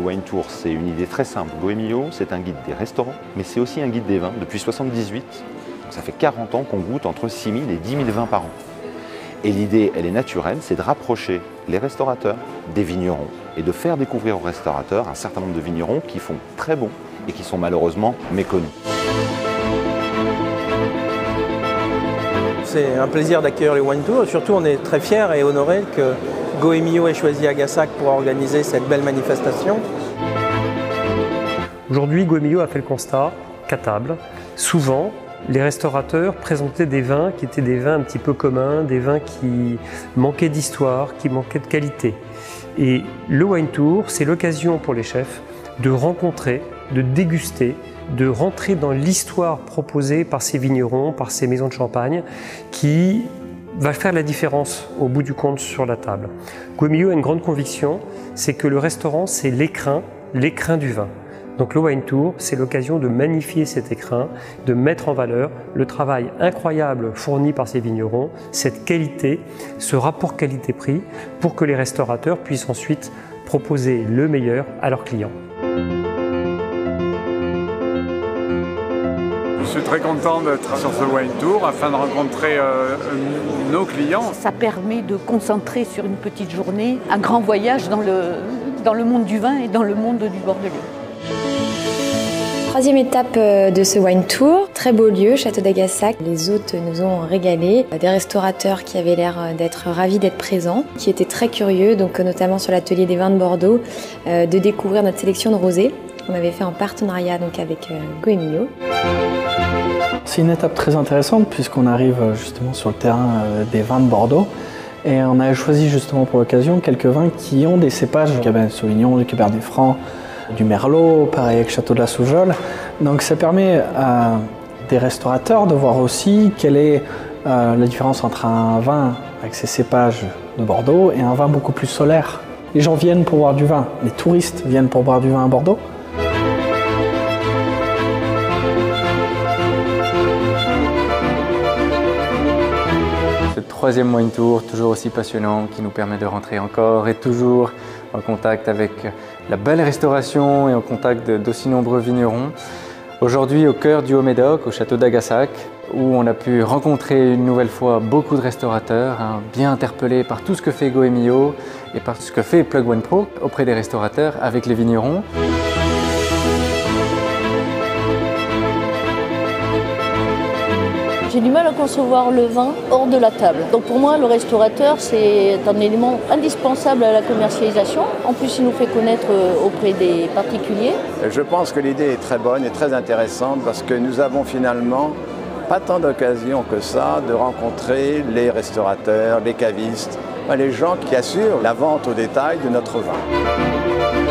Wine Tour, c'est une idée très simple. Goemio, c'est un guide des restaurants, mais c'est aussi un guide des vins depuis 1978. Ça fait 40 ans qu'on goûte entre 6 000 et 10 000 vins par an. Et l'idée, elle est naturelle, c'est de rapprocher les restaurateurs des vignerons et de faire découvrir aux restaurateurs un certain nombre de vignerons qui font très bon et qui sont malheureusement méconnus. C'est un plaisir d'accueillir les Wine Tours. Surtout, on est très fiers et honorés que Goemio ait choisi Agassac pour organiser cette belle manifestation. Aujourd'hui, Goemio a fait le constat qu'à table, souvent, les restaurateurs présentaient des vins qui étaient des vins un petit peu communs, des vins qui manquaient d'histoire, qui manquaient de qualité. Et le Wine Tour, c'est l'occasion pour les chefs de rencontrer, de déguster, de rentrer dans l'histoire proposée par ces vignerons, par ces maisons de champagne, qui va faire la différence au bout du compte sur la table. Goemio a une grande conviction, c'est que le restaurant, c'est l'écrin du vin. Donc le Wine Tour, c'est l'occasion de magnifier cet écrin, de mettre en valeur le travail incroyable fourni par ces vignerons, cette qualité, ce rapport qualité-prix, pour que les restaurateurs puissent ensuite proposer le meilleur à leurs clients. Je suis très content d'être sur ce Wine Tour afin de rencontrer nos clients. Ça permet de concentrer sur une petite journée un grand voyage dans le monde du vin et dans le monde du Bordelais. Troisième étape de ce Wine Tour, très beau lieu, Château d'Agassac. Les hôtes nous ont régalés, des restaurateurs qui avaient l'air d'être ravis d'être présents, qui étaient très curieux, donc notamment sur l'atelier des vins de Bordeaux, de découvrir notre sélection de rosés qu'on avait fait en partenariat donc avec Goemio. C'est une étape très intéressante puisqu'on arrive justement sur le terrain des vins de Bordeaux. Et on a choisi justement pour l'occasion quelques vins qui ont des cépages, du Cabernet Sauvignon, du Cabernet Franc, du Merlot, pareil avec Château de la Soujeole. Donc ça permet à des restaurateurs de voir aussi quelle est la différence entre un vin avec ses cépages de Bordeaux et un vin beaucoup plus solaire. Les gens viennent pour boire du vin, les touristes viennent pour boire du vin à Bordeaux. Ce troisième Wine Tour, toujours aussi passionnant, qui nous permet de rentrer encore et toujours en contact avec la belle restauration et en contact d'aussi nombreux vignerons. Aujourd'hui au cœur du Haut-Médoc, au château d'Agassac, où on a pu rencontrer une nouvelle fois beaucoup de restaurateurs, bien interpellés par tout ce que fait Goemio et par ce que fait Plug Wine Pro auprès des restaurateurs avec les vignerons. J'ai du mal à concevoir le vin hors de la table. Donc pour moi, le restaurateur, c'est un élément indispensable à la commercialisation. En plus, il nous fait connaître auprès des particuliers. Je pense que l'idée est très bonne et très intéressante parce que nous avons finalement pas tant d'occasions que ça de rencontrer les restaurateurs, les cavistes, les gens qui assurent la vente au détail de notre vin.